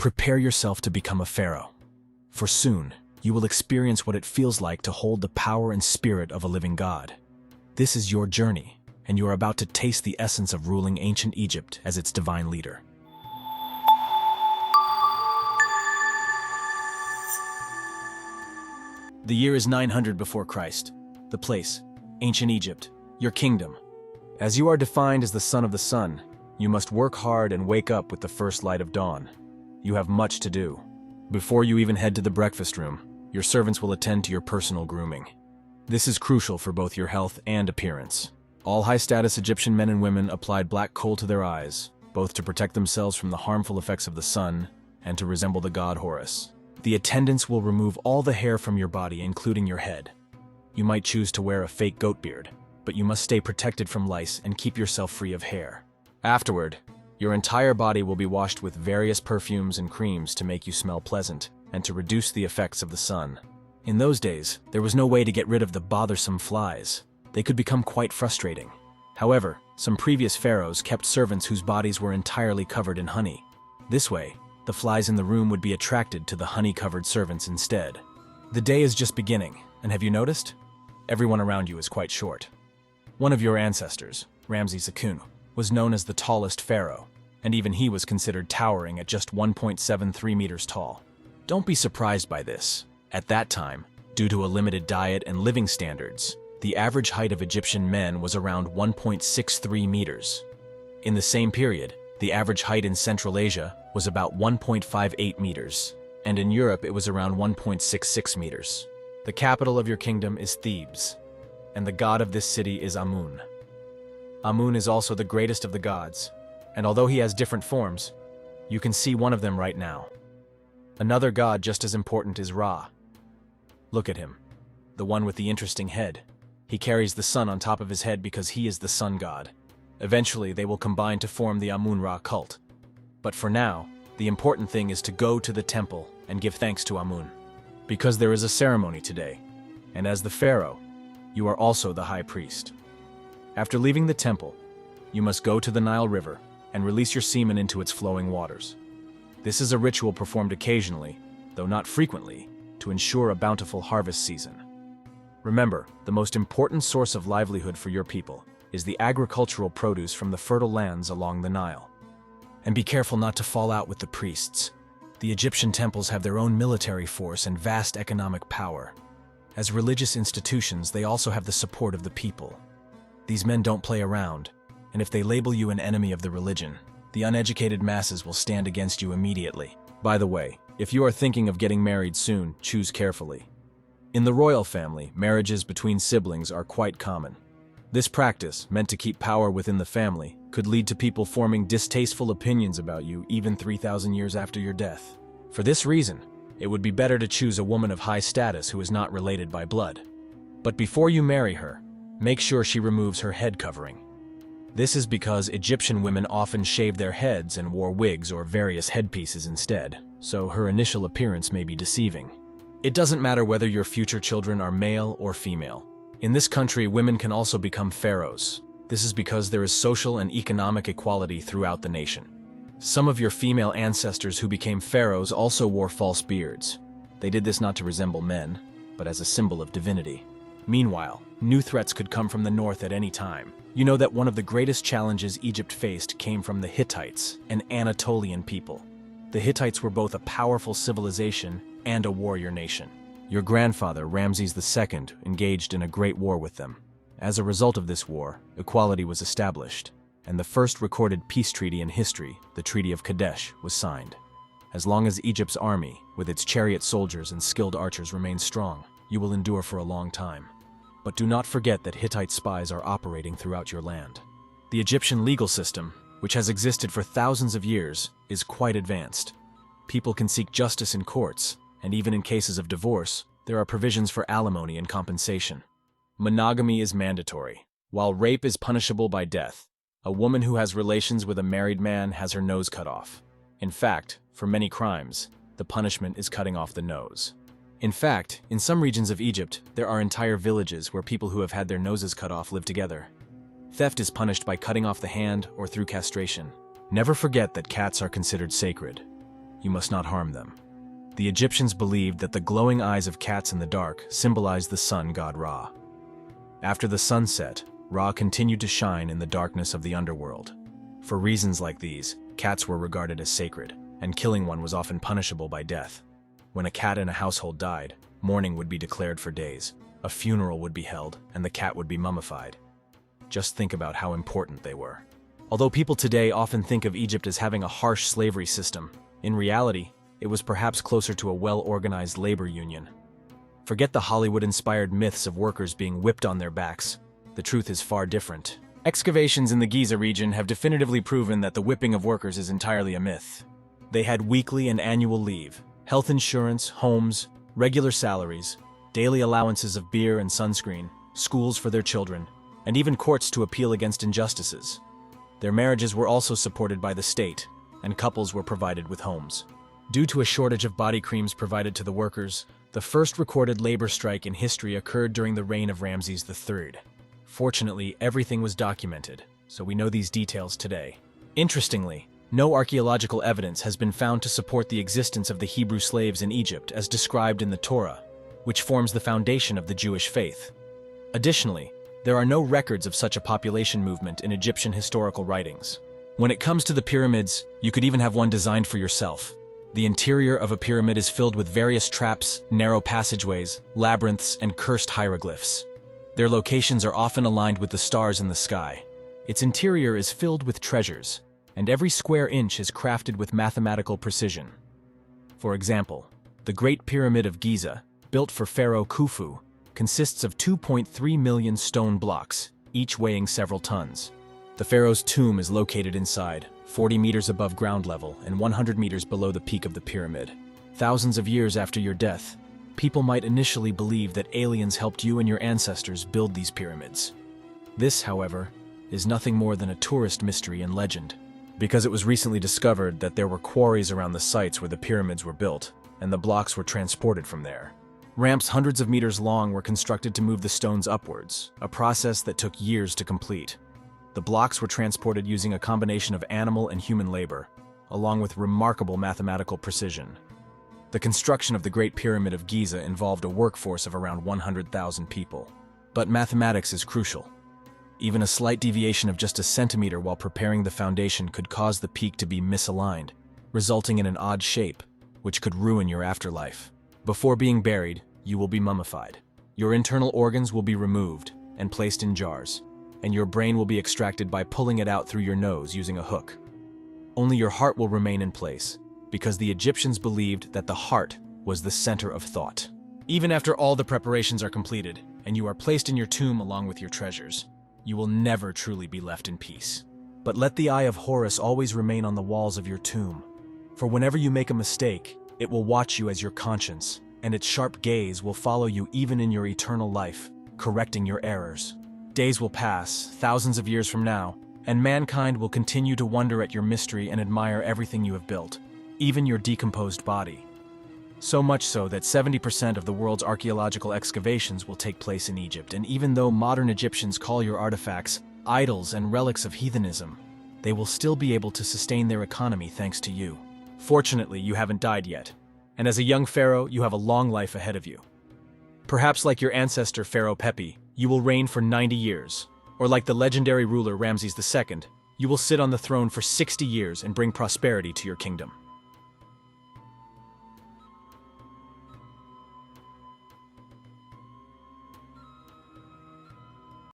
Prepare yourself to become a pharaoh, for soon you will experience what it feels like to hold the power and spirit of a living god. This is your journey, and you are about to taste the essence of ruling ancient Egypt as its divine leader. The year is 900 before Christ. The place, ancient Egypt, your kingdom. As you are defined as the son of the sun, you must work hard and wake up with the first light of dawn. You have much to do. Before you even head to the breakfast room, your servants will attend to your personal grooming. This is crucial for both your health and appearance. All high-status Egyptian men and women applied black coal to their eyes, both to protect themselves from the harmful effects of the sun and to resemble the god Horus. The attendants will remove all the hair from your body, including your head. You might choose to wear a fake goat beard, but you must stay protected from lice and keep yourself free of hair. Afterward, your entire body will be washed with various perfumes and creams to make you smell pleasant and to reduce the effects of the sun. In those days, there was no way to get rid of the bothersome flies. They could become quite frustrating. However, some previous pharaohs kept servants whose bodies were entirely covered in honey. This way, the flies in the room would be attracted to the honey-covered servants instead. The day is just beginning, and have you noticed? Everyone around you is quite short. One of your ancestors, Ramses II, was known as the tallest pharaoh, and even he was considered towering at just 1.73 meters tall. Don't be surprised by this. At that time, due to a limited diet and living standards, the average height of Egyptian men was around 1.63 meters. In the same period, the average height in Central Asia was about 1.58 meters, and in Europe it was around 1.66 meters. The capital of your kingdom is Thebes, and the god of this city is Amun. Amun is also the greatest of the gods, and although he has different forms, you can see one of them right now. Another god just as important is Ra. Look at him, the one with the interesting head. He carries the sun on top of his head because he is the sun god. Eventually, they will combine to form the Amun-Ra cult. But for now, the important thing is to go to the temple and give thanks to Amun, because there is a ceremony today, and as the pharaoh, you are also the high priest. After leaving the temple, you must go to the Nile River and release your semen into its flowing waters. This is a ritual performed occasionally, though not frequently, to ensure a bountiful harvest season. Remember, the most important source of livelihood for your people is the agricultural produce from the fertile lands along the Nile. And be careful not to fall out with the priests. The Egyptian temples have their own military force and vast economic power. As religious institutions, they also have the support of the people. These men don't play around, and if they label you an enemy of the religion, the uneducated masses will stand against you immediately. By the way, if you are thinking of getting married soon, choose carefully. In the royal family, marriages between siblings are quite common. This practice, meant to keep power within the family, could lead to people forming distasteful opinions about you even 3,000 years after your death. For this reason, it would be better to choose a woman of high status who is not related by blood. But before you marry her, make sure she removes her head covering. This is because Egyptian women often shaved their heads and wore wigs or various headpieces instead, so her initial appearance may be deceiving. It doesn't matter whether your future children are male or female. In this country, women can also become pharaohs. This is because there is social and economic equality throughout the nation. Some of your female ancestors who became pharaohs also wore false beards. They did this not to resemble men, but as a symbol of divinity. Meanwhile, new threats could come from the north at any time. You know that one of the greatest challenges Egypt faced came from the Hittites, an Anatolian people. The Hittites were both a powerful civilization and a warrior nation. Your grandfather, Ramses II, engaged in a great war with them. As a result of this war, equality was established, and the first recorded peace treaty in history, the Treaty of Kadesh, was signed. As long as Egypt's army, with its chariot soldiers and skilled archers, remains strong, you will endure for a long time. But do not forget that Hittite spies are operating throughout your land. The Egyptian legal system, which has existed for thousands of years, is quite advanced. People can seek justice in courts, and even in cases of divorce, there are provisions for alimony and compensation. Monogamy is mandatory. While rape is punishable by death, a woman who has relations with a married man has her nose cut off. In fact, for many crimes, the punishment is cutting off the nose. In fact, in some regions of Egypt, there are entire villages where people who have had their noses cut off live together. Theft is punished by cutting off the hand or through castration. Never forget that cats are considered sacred. you must not harm them. The Egyptians believed that the glowing eyes of cats in the dark symbolized the sun god Ra. After the sun set, Ra continued to shine in the darkness of the underworld. For reasons like these, cats were regarded as sacred, and killing one was often punishable by death. When a cat in a household died, mourning would be declared for days, a funeral would be held, and the cat would be mummified. Just think about how important they were. Although people today often think of Egypt as having a harsh slavery system, in reality, it was perhaps closer to a well-organized labor union. Forget the Hollywood-inspired myths of workers being whipped on their backs. The truth is far different. Excavations in the Giza region have definitively proven that the whipping of workers is entirely a myth. They had weekly and annual leave, health insurance, homes, regular salaries, daily allowances of beer and sunscreen, schools for their children, and even courts to appeal against injustices. Their marriages were also supported by the state, and couples were provided with homes. Due to a shortage of body creams provided to the workers, the first recorded labor strike in history occurred during the reign of Ramses III. Fortunately, everything was documented, so we know these details today. Interestingly, no archaeological evidence has been found to support the existence of the Hebrew slaves in Egypt as described in the Torah, which forms the foundation of the Jewish faith. Additionally, there are no records of such a population movement in Egyptian historical writings. When it comes to the pyramids, you could even have one designed for yourself. The interior of a pyramid is filled with various traps, narrow passageways, labyrinths, and cursed hieroglyphs. Their locations are often aligned with the stars in the sky. Its interior is filled with treasures, and every square inch is crafted with mathematical precision. For example, the Great Pyramid of Giza, built for Pharaoh Khufu, consists of 2.3 million stone blocks, each weighing several tons. The pharaoh's tomb is located inside, 40 meters above ground level and 100 meters below the peak of the pyramid. Thousands of years after your death, people might initially believe that aliens helped you and your ancestors build these pyramids. This, however, is nothing more than a tourist mystery and legend, because it was recently discovered that there were quarries around the sites where the pyramids were built, and the blocks were transported from there. Ramps hundreds of meters long were constructed to move the stones upwards, a process that took years to complete. The blocks were transported using a combination of animal and human labor, along with remarkable mathematical precision. The construction of the Great Pyramid of Giza involved a workforce of around 100,000 people. But mathematics is crucial. Even a slight deviation of just a centimeter while preparing the foundation could cause the peak to be misaligned, resulting in an odd shape, which could ruin your afterlife. Before being buried, you will be mummified. Your internal organs will be removed and placed in jars, and your brain will be extracted by pulling it out through your nose using a hook. Only your heart will remain in place, because the Egyptians believed that the heart was the center of thought. Even after all the preparations are completed, and you are placed in your tomb along with your treasures, you will never truly be left in peace. But let the eye of Horus always remain on the walls of your tomb, for whenever you make a mistake, it will watch you as your conscience, and its sharp gaze will follow you even in your eternal life, correcting your errors. Days will pass, thousands of years from now, and mankind will continue to wonder at your mystery and admire everything you have built, even your decomposed body. So much so that 70% of the world's archaeological excavations will take place in Egypt, and even though modern Egyptians call your artifacts idols and relics of heathenism, they will still be able to sustain their economy thanks to you. Fortunately, you haven't died yet, and as a young pharaoh, you have a long life ahead of you. Perhaps like your ancestor Pharaoh Pepi, you will reign for 90 years, or like the legendary ruler Ramses II, you will sit on the throne for 60 years and bring prosperity to your kingdom.